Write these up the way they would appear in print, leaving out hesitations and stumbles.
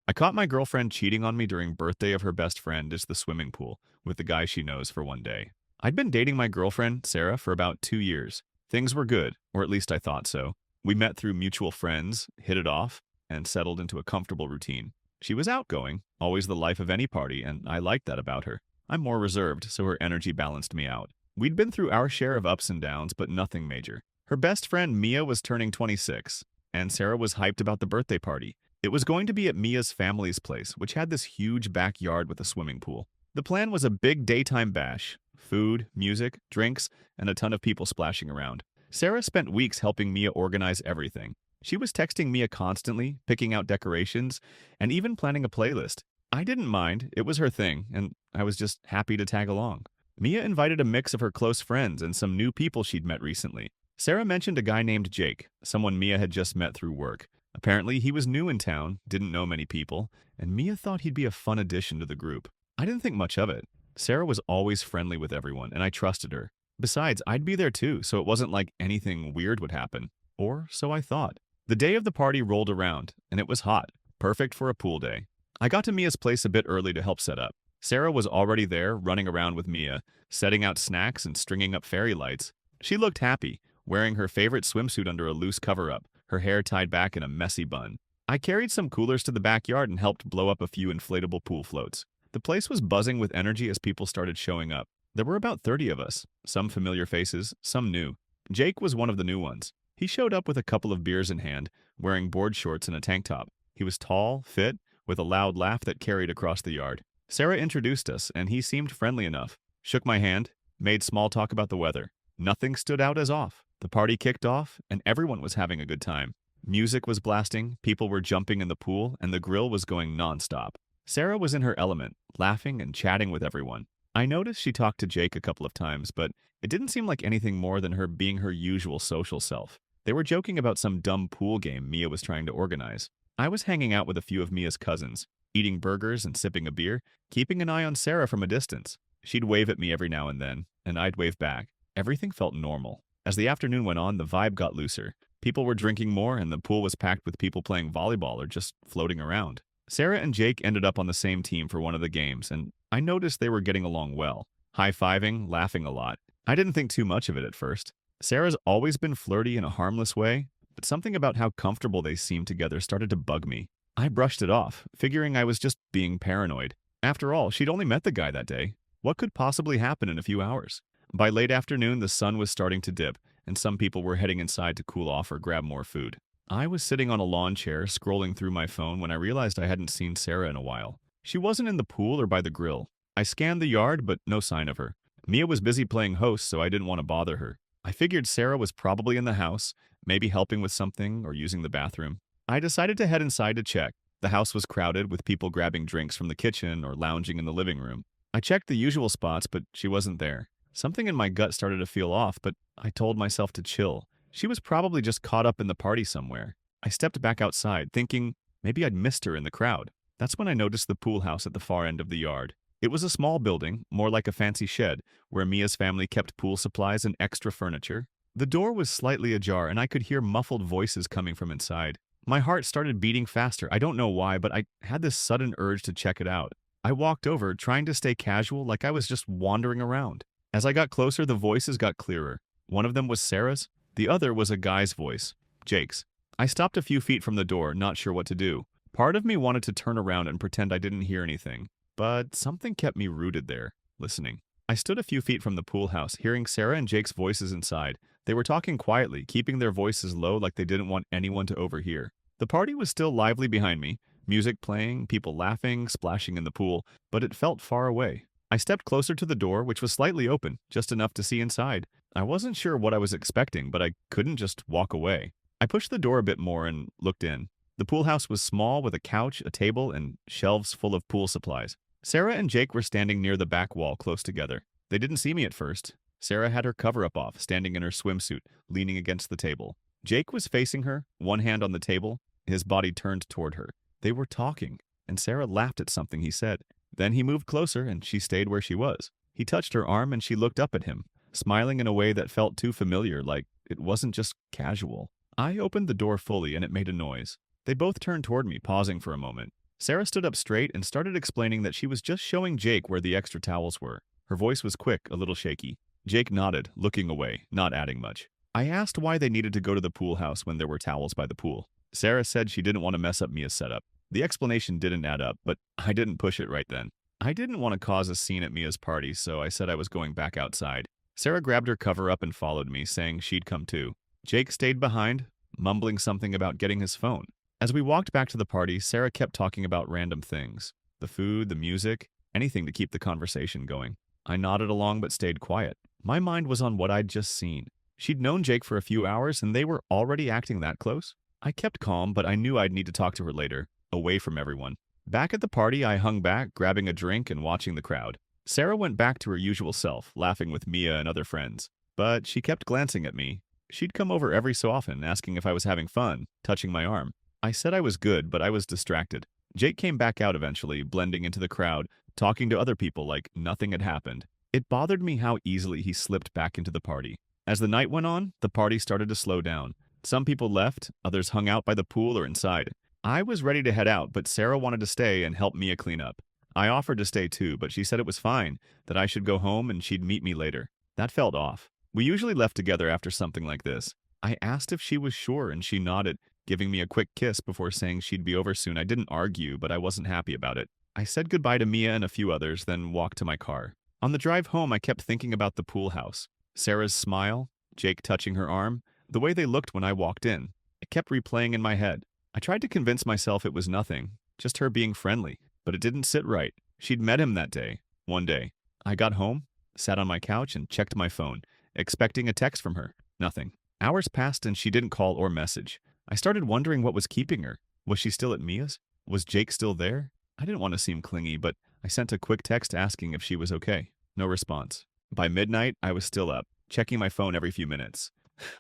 I caught my girlfriend cheating on me during birthday of her best friend is the swimming pool with the guy she knows for one day. I'd been dating my girlfriend, Sarah, for about 2 years. Things were good, or at least I thought so. We met through mutual friends, hit it off, and settled into a comfortable routine. She was outgoing, always the life of any party, and I liked that about her. I'm more reserved, so her energy balanced me out. We'd been through our share of ups and downs, but nothing major. Her best friend, Mia, was turning 26, and Sarah was hyped about the birthday party. It was going to be at Mia's family's place, which had this huge backyard with a swimming pool. The plan was a big daytime bash food, music, drinks, and a ton of people splashing around. Sarah spent weeks helping Mia organize everything. She was texting Mia constantly, picking out decorations, and even planning a playlist. I didn't mind, it was her thing, and I was just happy to tag along. Mia invited a mix of her close friends and some new people she'd met recently. Sarah mentioned a guy named Jake, someone Mia had just met through work. Apparently, he was new in town, didn't know many people, and Mia thought he'd be a fun addition to the group. I didn't think much of it. Sarah was always friendly with everyone, and I trusted her. Besides, I'd be there too, so it wasn't like anything weird would happen. Or so I thought. The day of the party rolled around, and it was hot, perfect for a pool day. I got to Mia's place a bit early to help set up. Sarah was already there, running around with Mia, setting out snacks and stringing up fairy lights. She looked happy, wearing her favorite swimsuit under a loose cover-up, her hair tied back in a messy bun. I carried some coolers to the backyard and helped blow up a few inflatable pool floats. The place was buzzing with energy as people started showing up. There were about 30 of us, some familiar faces, some new. Jake was one of the new ones. He showed up with a couple of beers in hand, wearing board shorts and a tank top. He was tall, fit, with a loud laugh that carried across the yard. Sarah introduced us, and he seemed friendly enough. Shook my hand, made small talk about the weather. Nothing stood out as off. The party kicked off, and everyone was having a good time. Music was blasting, people were jumping in the pool, and the grill was going nonstop. Sarah was in her element, laughing and chatting with everyone. I noticed she talked to Jake a couple of times, but it didn't seem like anything more than her being her usual social self. They were joking about some dumb pool game Mia was trying to organize. I was hanging out with a few of Mia's cousins, eating burgers and sipping a beer, keeping an eye on Sarah from a distance. She'd wave at me every now and then, and I'd wave back. Everything felt normal. As the afternoon went on, the vibe got looser. People were drinking more, and the pool was packed with people playing volleyball or just floating around. Sarah and Jake ended up on the same team for one of the games, and I noticed they were getting along well, high-fiving, laughing a lot. I didn't think too much of it at first. Sarah's always been flirty in a harmless way, but something about how comfortable they seemed together started to bug me. I brushed it off, figuring I was just being paranoid. After all, she'd only met the guy that day. What could possibly happen in a few hours? By late afternoon, the sun was starting to dip, and some people were heading inside to cool off or grab more food. I was sitting on a lawn chair, scrolling through my phone when I realized I hadn't seen Sarah in a while. She wasn't in the pool or by the grill. I scanned the yard, but no sign of her. Mia was busy playing host, so I didn't want to bother her. I figured Sarah was probably in the house, maybe helping with something or using the bathroom. I decided to head inside to check. The house was crowded, with people grabbing drinks from the kitchen or lounging in the living room. I checked the usual spots, but she wasn't there. Something in my gut started to feel off, but I told myself to chill. She was probably just caught up in the party somewhere. I stepped back outside, thinking maybe I'd missed her in the crowd. That's when I noticed the pool house at the far end of the yard. It was a small building, more like a fancy shed, where Mia's family kept pool supplies and extra furniture. The door was slightly ajar, and I could hear muffled voices coming from inside. My heart started beating faster. I don't know why, but I had this sudden urge to check it out. I walked over, trying to stay casual, like I was just wandering around. As I got closer, the voices got clearer. One of them was Sarah's. The other was a guy's voice, Jake's. I stopped a few feet from the door, not sure what to do. Part of me wanted to turn around and pretend I didn't hear anything, but something kept me rooted there, listening. I stood a few feet from the pool house, hearing Sarah and Jake's voices inside. They were talking quietly, keeping their voices low like they didn't want anyone to overhear. The party was still lively behind me, music playing, people laughing, splashing in the pool, but it felt far away. I stepped closer to the door, which was slightly open, just enough to see inside. I wasn't sure what I was expecting, but I couldn't just walk away. I pushed the door a bit more and looked in. The pool house was small, with a couch, a table, and shelves full of pool supplies. Sarah and Jake were standing near the back wall, close together. They didn't see me at first. Sarah had her cover-up off, standing in her swimsuit, leaning against the table. Jake was facing her, one hand on the table, his body turned toward her. They were talking, and Sarah laughed at something he said. Then he moved closer, and she stayed where she was. He touched her arm, and she looked up at him, smiling in a way that felt too familiar, like it wasn't just casual. I opened the door fully, and it made a noise. They both turned toward me, pausing for a moment. Sarah stood up straight and started explaining that she was just showing Jake where the extra towels were. Her voice was quick, a little shaky. Jake nodded, looking away, not adding much. I asked why they needed to go to the pool house when there were towels by the pool. Sarah said she didn't want to mess up Mia's setup. The explanation didn't add up, but I didn't push it right then. I didn't want to cause a scene at Mia's party, so I said I was going back outside. Sarah grabbed her cover up and followed me, saying she'd come too. Jake stayed behind, mumbling something about getting his phone. As we walked back to the party, Sarah kept talking about random things. The food, the music, anything to keep the conversation going. I nodded along but stayed quiet. My mind was on what I'd just seen. She'd known Jake for a few hours and they were already acting that close? I kept calm, but I knew I'd need to talk to her later, away from everyone. Back at the party, I hung back, grabbing a drink and watching the crowd. Sarah went back to her usual self, laughing with Mia and other friends. But she kept glancing at me. She'd come over every so often, asking if I was having fun, touching my arm. I said I was good, but I was distracted. Jake came back out eventually, blending into the crowd, talking to other people like nothing had happened. It bothered me how easily he slipped back into the party. As the night went on, the party started to slow down. Some people left, others hung out by the pool or inside. I was ready to head out, but Sarah wanted to stay and help Mia clean up. I offered to stay too, but she said it was fine, that I should go home and she'd meet me later. That felt off. We usually left together after something like this. I asked if she was sure and she nodded, giving me a quick kiss before saying she'd be over soon. I didn't argue, but I wasn't happy about it. I said goodbye to Mia and a few others, then walked to my car. On the drive home, I kept thinking about the pool house. Sarah's smile, Jake touching her arm, the way they looked when I walked in. It kept replaying in my head. I tried to convince myself it was nothing, just her being friendly, but it didn't sit right. She'd met him that day, one day. I got home, sat on my couch, and checked my phone, expecting a text from her. Nothing. Hours passed and she didn't call or message. I started wondering what was keeping her. Was she still at Mia's? Was Jake still there? I didn't want to seem clingy, but I sent a quick text asking if she was okay. No response. By midnight, I was still up, checking my phone every few minutes.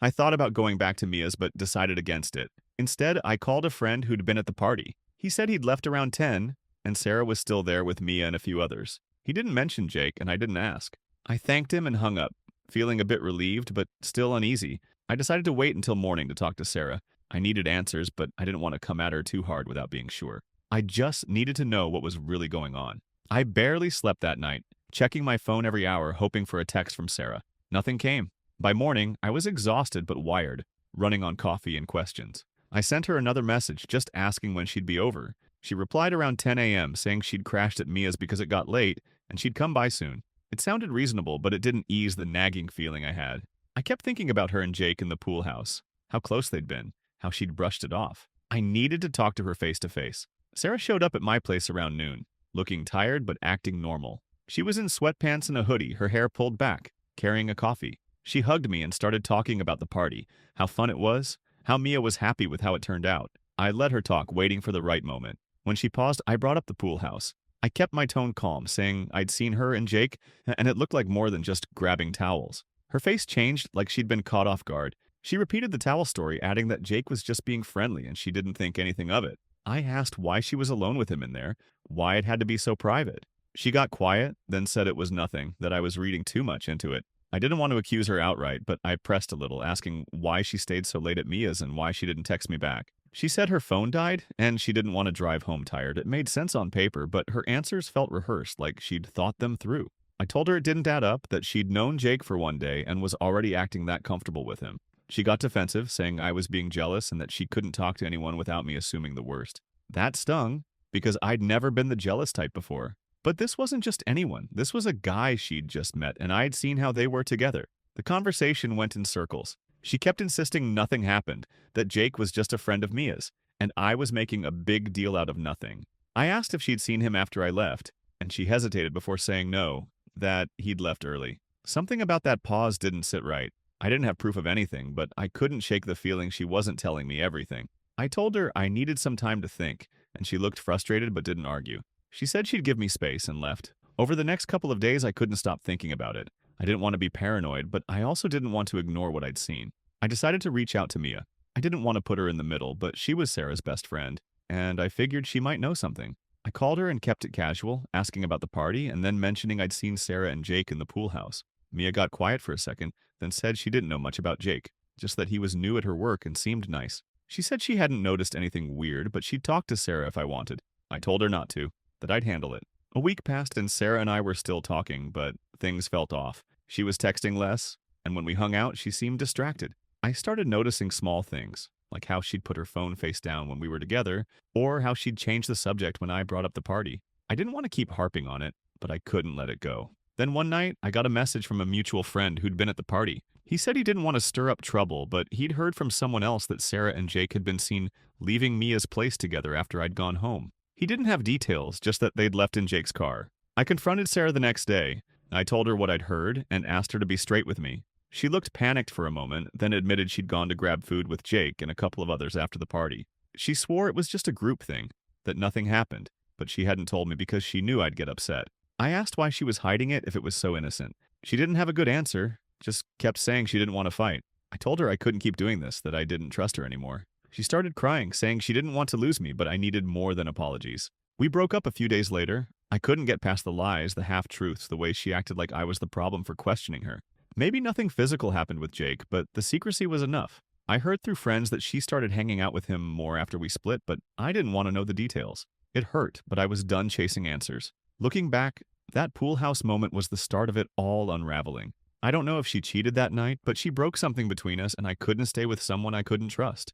I thought about going back to Mia's, but decided against it. Instead, I called a friend who'd been at the party. He said he'd left around 10, and Sarah was still there with Mia and a few others. He didn't mention Jake, and I didn't ask. I thanked him and hung up, feeling a bit relieved, but still uneasy. I decided to wait until morning to talk to Sarah. I needed answers, but I didn't want to come at her too hard without being sure. I just needed to know what was really going on. I barely slept that night, checking my phone every hour, hoping for a text from Sarah. Nothing came. By morning, I was exhausted but wired, running on coffee and questions. I sent her another message, just asking when she'd be over. She replied around 10 a.m., saying she'd crashed at Mia's because it got late, and she'd come by soon. It sounded reasonable, but it didn't ease the nagging feeling I had. I kept thinking about her and Jake in the pool house, how close they'd been, how she'd brushed it off. I needed to talk to her face to face. Sarah showed up at my place around noon, looking tired but acting normal. She was in sweatpants and a hoodie, her hair pulled back, carrying a coffee. She hugged me and started talking about the party, how fun it was, how Mia was happy with how it turned out. I let her talk, waiting for the right moment. When she paused, I brought up the pool house. I kept my tone calm, saying I'd seen her and Jake, and it looked like more than just grabbing towels. Her face changed like she'd been caught off guard. She repeated the towel story, adding that Jake was just being friendly and she didn't think anything of it. I asked why she was alone with him in there, why it had to be so private. She got quiet, then said it was nothing, that I was reading too much into it. I didn't want to accuse her outright, but I pressed a little, asking why she stayed so late at Mia's and why she didn't text me back. She said her phone died, and she didn't want to drive home tired. It made sense on paper, but her answers felt rehearsed, like she'd thought them through. I told her it didn't add up, that she'd known Jake for one day and was already acting that comfortable with him. She got defensive, saying I was being jealous and that she couldn't talk to anyone without me assuming the worst. That stung, because I'd never been the jealous type before. But this wasn't just anyone. This was a guy she'd just met, and I'd seen how they were together. The conversation went in circles. She kept insisting nothing happened, that Jake was just a friend of Mia's, and I was making a big deal out of nothing. I asked if she'd seen him after I left, and she hesitated before saying no, that he'd left early. Something about that pause didn't sit right. I didn't have proof of anything, but I couldn't shake the feeling she wasn't telling me everything. I told her I needed some time to think, and she looked frustrated but didn't argue. She said she'd give me space and left. Over the next couple of days, I couldn't stop thinking about it. I didn't want to be paranoid, but I also didn't want to ignore what I'd seen. I decided to reach out to Mia. I didn't want to put her in the middle, but she was Sarah's best friend, and I figured she might know something. I called her and kept it casual, asking about the party, and then mentioning I'd seen Sarah and Jake in the pool house. Mia got quiet for a second, then said she didn't know much about Jake, just that he was new at her work and seemed nice. She said she hadn't noticed anything weird, but she'd talk to Sarah if I wanted. I told her not to, that I'd handle it. A week passed and Sarah and I were still talking, but things felt off. She was texting less, and when we hung out, she seemed distracted. I started noticing small things, like how she'd put her phone face down when we were together, or how she'd change the subject when I brought up the party. I didn't want to keep harping on it, but I couldn't let it go. Then one night, I got a message from a mutual friend who'd been at the party. He said he didn't want to stir up trouble, but he'd heard from someone else that Sarah and Jake had been seen leaving Mia's place together after I'd gone home. He didn't have details, just that they'd left in Jake's car. I confronted Sarah the next day. I told her what I'd heard and asked her to be straight with me. She looked panicked for a moment, then admitted she'd gone to grab food with Jake and a couple of others after the party. She swore it was just a group thing, that nothing happened, but she hadn't told me because she knew I'd get upset. I asked why she was hiding it if it was so innocent. She didn't have a good answer, just kept saying she didn't want to fight. I told her I couldn't keep doing this, that I didn't trust her anymore. She started crying, saying she didn't want to lose me, but I needed more than apologies. We broke up a few days later. I couldn't get past the lies, the half-truths, the way she acted like I was the problem for questioning her. Maybe nothing physical happened with Jake, but the secrecy was enough. I heard through friends that she started hanging out with him more after we split, but I didn't want to know the details. It hurt, but I was done chasing answers. Looking back, that pool house moment was the start of it all unraveling. I don't know if she cheated that night, but she broke something between us and I couldn't stay with someone I couldn't trust.